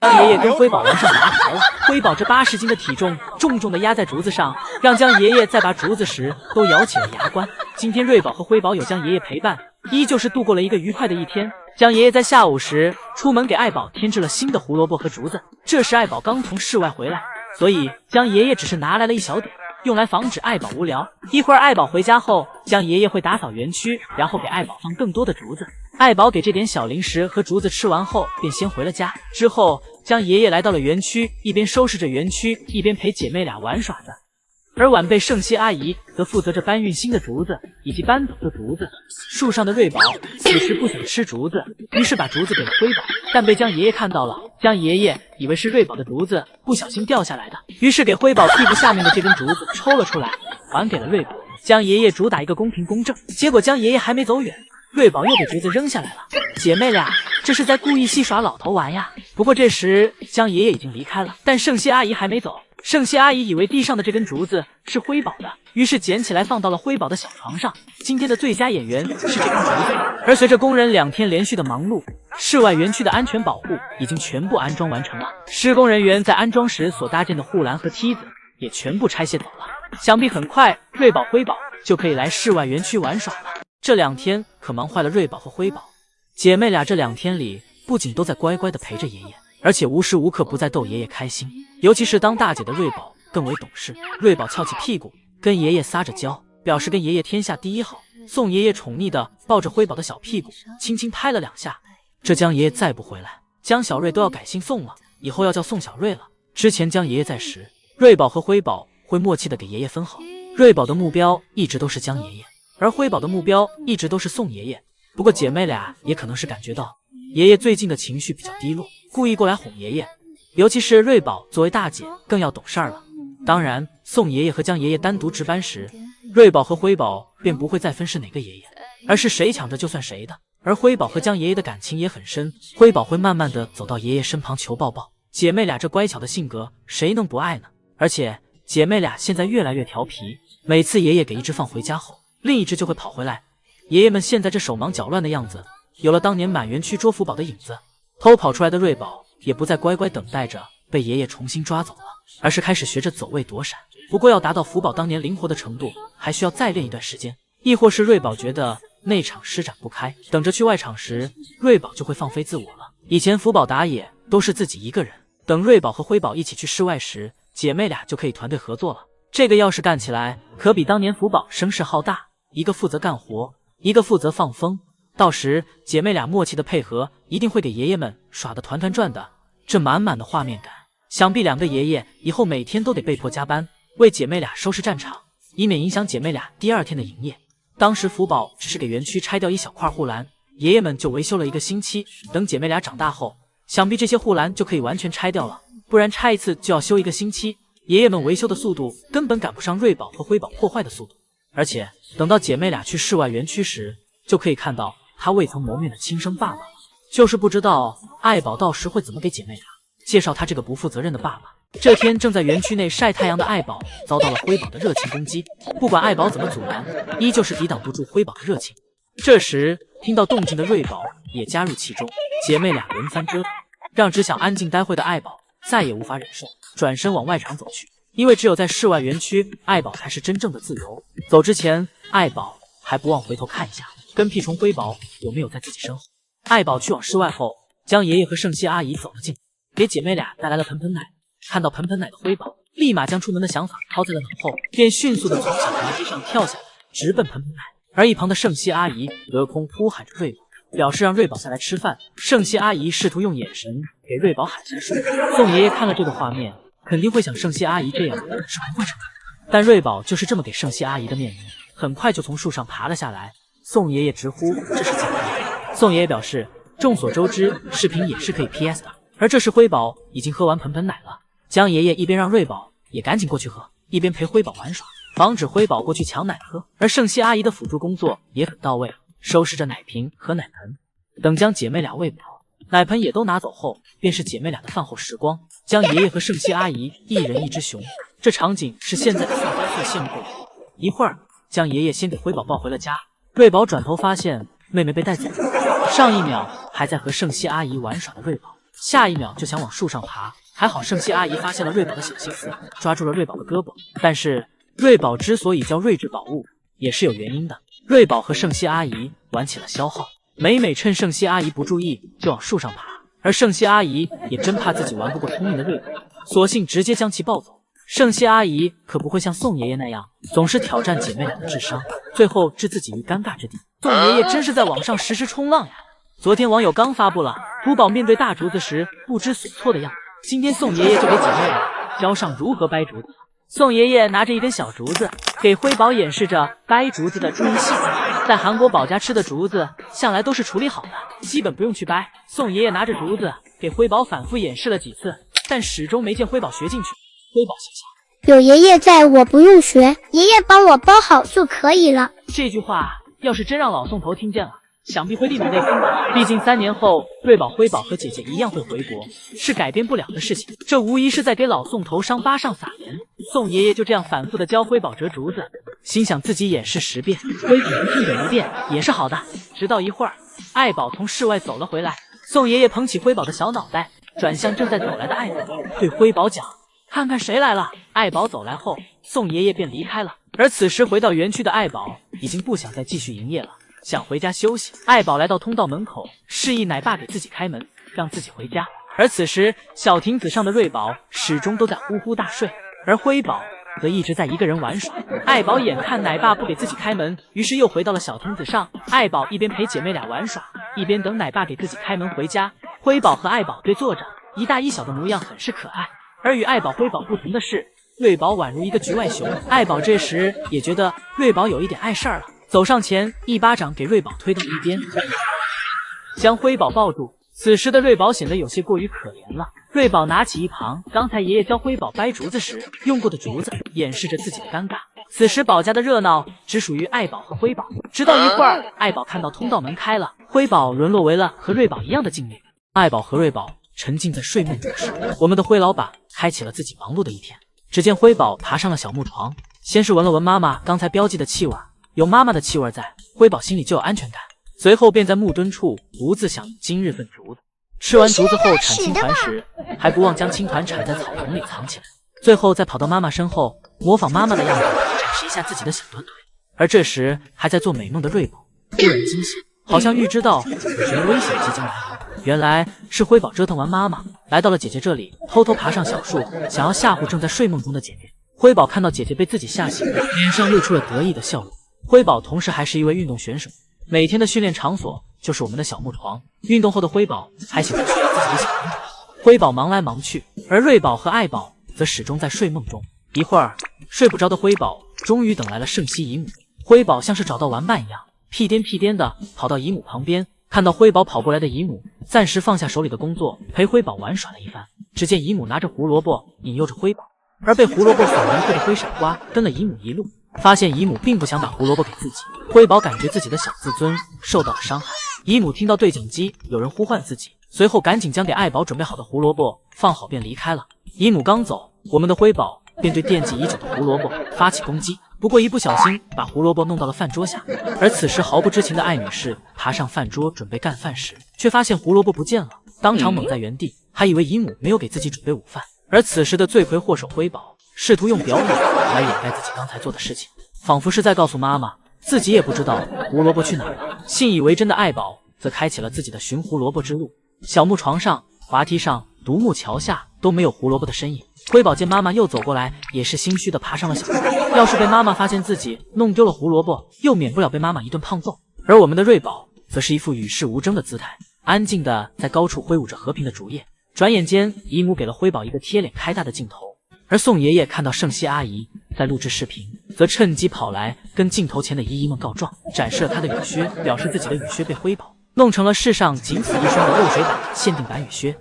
江爷爷跟辉宝玩上拔河了。辉宝这80斤的体重重重的压在竹子上，让江爷爷再拔竹子时都咬起了牙关。今天瑞宝和辉宝有江爷爷陪伴，依旧是度过了一个愉快的一天。江爷爷在下午时出门给爱宝添置了新的胡萝卜和竹子，这时爱宝刚从室外回来，所以江爷爷只是拿来了一小点，用来防止爱宝无聊。一会儿爱宝回家后，江爷爷会打扫园区，然后给爱宝放更多的竹子。爱宝给这点小零食和竹子吃完后，便先回了家。之后，江爷爷来到了园区，一边收拾着园区，一边陪姐妹俩玩耍着。而晚辈圣熙阿姨则负责着搬运新的竹子以及搬走的竹子。树上的瑞宝此时不想吃竹子，于是把竹子给了辉宝，但被江爷爷看到了。江爷爷以为是瑞宝的竹子不小心掉下来的，于是给辉宝屁股下面的这根竹子抽了出来，还给了瑞宝。江爷爷主打一个公平公正，结果江爷爷还没走远，瑞宝又给竹子扔下来了。姐妹俩这是在故意戏耍老头玩呀。不过这时江爷爷已经离开了，但圣熙阿姨还没走。圣熙阿姨以为地上的这根竹子是辉宝的，于是捡起来放到了辉宝的小床上。今天的最佳演员是这根竹子。而随着工人2天连续的忙碌，室外园区的安全保护已经全部安装完成了。施工人员在安装时所搭建的护栏和梯子也全部拆卸走了。想必很快瑞宝、辉宝就可以来室外园区玩耍了。这2天可忙坏了瑞宝和辉宝，姐妹俩这2天里不仅都在乖乖的陪着爷爷，而且无时无刻不在逗爷爷开心。尤其是当大姐的瑞宝更为懂事，瑞宝翘起屁股跟爷爷撒着娇，表示跟爷爷天下第一好。宋爷爷宠溺的抱着辉宝的小屁股，轻轻拍了2下。这江爷爷再不回来，江小瑞都要改姓宋了，以后要叫宋小瑞了。之前江爷爷在时，瑞宝和辉宝会默契的给爷爷分好，瑞宝的目标一直都是江爷爷，而辉宝的目标一直都是宋爷爷。不过姐妹俩也可能是感觉到爷爷最近的情绪比较低落，故意过来哄爷爷。尤其是瑞宝作为大姐更要懂事儿了。当然，宋爷爷和江爷爷单独值班时，瑞宝和辉宝便不会再分是哪个爷爷，而是谁抢着就算谁的。而辉宝和江爷爷的感情也很深，辉宝会慢慢的走到爷爷身旁求抱抱。姐妹俩这乖巧的性格，谁能不爱呢？而且姐妹俩现在越来越调皮，每次爷爷给一只放回家后，另一只就会跑回来。爷爷们现在这手忙脚乱的样子，有了当年满园区捉福宝的影子。偷跑出来的瑞宝也不再乖乖等待着被爷爷重新抓走了，而是开始学着走位躲闪。不过要达到福宝当年灵活的程度，还需要再练一段时间。亦或是瑞宝觉得内场施展不开，等着去外场时，瑞宝就会放飞自我了。以前福宝打野都是自己一个人，等瑞宝和辉宝一起去室外时，姐妹俩就可以团队合作了。这个要是干起来，可比当年福宝声势浩大，一个负责干活，一个负责放风。到时姐妹俩默契的配合，一定会给爷爷们耍得团团转的。这满满的画面感，想必2个爷爷以后每天都得被迫加班，为姐妹俩收拾战场，以免影响姐妹俩第2天的营业。当时福宝只是给园区拆掉一小块护栏，爷爷们就维修了1个星期。等姐妹俩长大后，想必这些护栏就可以完全拆掉了，不然拆一次就要修1个星期，爷爷们维修的速度根本赶不上瑞宝和辉宝破坏的速度。而且等到姐妹俩去室外园区时，就可以看到他未曾谋面的亲生爸爸了。就是不知道爱宝到时会怎么给姐妹俩介绍他这个不负责任的爸爸。这天正在园区内晒太阳的爱宝遭到了辉宝的热情攻击，不管爱宝怎么阻拦，依旧是抵挡不住辉宝的热情。这时听到动静的瑞宝也加入其中，姐妹俩轮番折腾，让只想安静待会的爱宝再也无法忍受，转身往外场走去。因为只有在室外园区，爱宝才是真正的自由。走之前，爱宝还不忘回头看一下跟屁虫辉宝有没有在自己身后。爱宝去往室外后，江爷爷和圣熙阿姨走了进，给姐妹俩带来了盆盆奶。看到盆盆奶的辉宝，立马将出门的想法抛在了脑后，便迅速的从小台阶上跳下来，直奔盆盆奶。而一旁的圣熙阿姨隔空呼喊着瑞宝，表示让瑞宝下来吃饭。圣熙阿姨试图用眼神给瑞宝喊下树。宋爷爷看了这个画面，肯定会想圣熙阿姨这样是不会成的，但瑞宝就是这么给圣熙阿姨的面子，很快就从树上爬了下来。宋爷爷直呼这是假的。宋爷爷表示，众所周知，视频也是可以 PS 的。而这时辉宝已经喝完盆盆奶了，江爷爷一边让瑞宝也赶紧过去喝，一边陪辉宝玩耍，防止辉宝过去抢奶喝。而圣熙阿姨的辅助工作也很到位，收拾着奶瓶和奶盆。等将姐妹俩喂饱，奶盆也都拿走后，便是姐妹俩的饭后时光。江爷爷和圣熙阿姨一人一只熊，这场景是现在的塑胶最羡慕的。一会儿，江爷爷先给辉宝抱回了家，瑞宝转头发现妹妹被带走了。上一秒还在和圣熙阿姨玩耍的瑞宝，下一秒就想往树上爬。还好圣希阿姨发现了瑞宝的小心思，抓住了瑞宝的胳膊。但是瑞宝之所以叫睿智宝物，也是有原因的。瑞宝和圣希阿姨玩起了消耗，每趁圣希阿姨不注意就往树上爬，而圣希阿姨也真怕自己玩不过聪明的瑞宝，索性直接将其抱走。圣希阿姨可不会像宋爷爷那样总是挑战姐妹俩的智商，最后置自己于尴尬之地。宋爷爷真是在网上实时冲浪呀！昨天网友刚发布了福宝面对大竹子时不知所措的样子，今天宋爷爷就给姐妹俩教上如何掰竹子。宋爷爷拿着一根小竹子，给辉宝演示着掰竹子的注意细节。在韩国宝家吃的竹子向来都是处理好的，基本不用去掰。宋爷爷拿着竹子给辉宝反复演示了几次，但始终没见辉宝学进去。辉宝心想，有爷爷在，我不用学，爷爷帮我包好就可以了。这句话要是真让老宋头听见了，想必会立马内疯吧。毕竟3年后瑞宝、辉宝和姐姐一样会回国，是改变不了的事情。这无疑是在给老宋头伤疤上撒盐。宋爷爷就这样反复的教辉宝折竹子，心想自己演示10遍，辉宝一点一遍也是好的。直到一会儿，爱宝从室外走了回来，宋爷爷捧起辉宝的小脑袋，转向正在走来的爱宝，对辉宝讲：“看看谁来了。”爱宝走来后，宋爷爷便离开了。而此时回到园区的爱宝已经不想再继续营业了，想回家休息。爱宝来到通道门口，示意奶爸给自己开门，让自己回家。而此时小亭子上的瑞宝始终都在呼呼大睡，而辉宝则一直在一个人玩耍。爱宝眼看奶爸不给自己开门，于是又回到了小亭子上。爱宝一边陪姐妹俩玩耍，一边等奶爸给自己开门回家。辉宝和爱宝对坐着，一大一小的模样很是可爱。而与爱宝、辉宝不同的是，瑞宝宛如一个局外熊。爱宝这时也觉得瑞宝有一点碍事儿了，走上前一巴掌给瑞宝推到一边，将辉宝抱住。此时的瑞宝显得有些过于可怜了。瑞宝拿起一旁刚才爷爷教辉宝掰竹子时用过的竹子，掩饰着自己的尴尬。此时宝家的热闹只属于爱宝和辉宝。直到一会儿，爱宝看到通道门开了，辉宝沦落为了和瑞宝一样的境遇。爱宝和瑞宝沉浸在睡梦中时，我们的辉老板开启了自己忙碌的一天。只见辉宝爬上了小木床，先是闻了闻妈妈刚才标记的气味，有妈妈的气味在，辉宝心里就有安全感。随后便在木墩处独自享今日份竹子。吃完竹子后铲青团时，还不忘将青团铲在草丛里藏起来，最后再跑到妈妈身后，模仿妈妈的样子展示一下自己的小短腿。而这时还在做美梦的瑞宝突然惊醒，好像预知到有什么危险即将来临。原来是辉宝折腾完妈妈，来到了姐姐这里，偷偷爬上小树，想要吓唬正在睡梦中的姐姐。辉宝看到姐姐被自己吓醒，脸上露出了得意的笑容。辉宝同时还是一位运动选手，每天的训练场所就是我们的小木床。运动后的辉宝还喜欢炫耀自己的小短腿。辉宝忙来忙去，而瑞宝和爱宝则始终在睡梦中。一会儿，睡不着的辉宝终于等来了圣希姨母。辉宝像是找到玩伴一样，屁颠屁颠的跑到姨母旁边，看到辉宝跑过来的姨母，暂时放下手里的工作，陪辉宝玩耍了一番。只见姨母拿着胡萝卜引诱着辉宝，而被胡萝卜所迷惑的灰傻瓜跟了姨母一路。发现姨母并不想把胡萝卜给自己，辉宝感觉自己的小自尊受到了伤害。姨母听到对讲机有人呼唤自己，随后赶紧将给爱宝准备好的胡萝卜放好便离开了。姨母刚走，我们的辉宝便对惦记已久的胡萝卜发起攻击，不过一不小心把胡萝卜弄到了饭桌下。而此时毫不知情的艾女士爬上饭桌准备干饭时，却发现胡萝卜不见了，当场懵在原地，还以为姨母没有给自己准备午饭。而此时的罪魁祸首辉宝试图用表演来掩盖自己刚才做的事情，仿佛是在告诉妈妈自己也不知道胡萝卜去哪儿了。信以为真的爱宝则开启了自己的寻胡萝卜之路。小木床上、滑梯上、独木桥下都没有胡萝卜的身影。辉宝见妈妈又走过来，也是心虚的爬上了小床。要是被妈妈发现自己弄丢了胡萝卜，又免不了被妈妈一顿胖揍。而我们的瑞宝则是一副与世无争的姿态，安静的在高处挥舞着和平的竹叶。转眼间，姨母给了辉宝一个贴脸开大的镜头，而宋爷爷看到圣希阿姨在录制视频，则趁机跑来跟镜头前的姨姨们告状，展示了他的雨靴，表示自己的雨靴被辉宝弄成了世上仅此一双的漏水版限定版雨靴。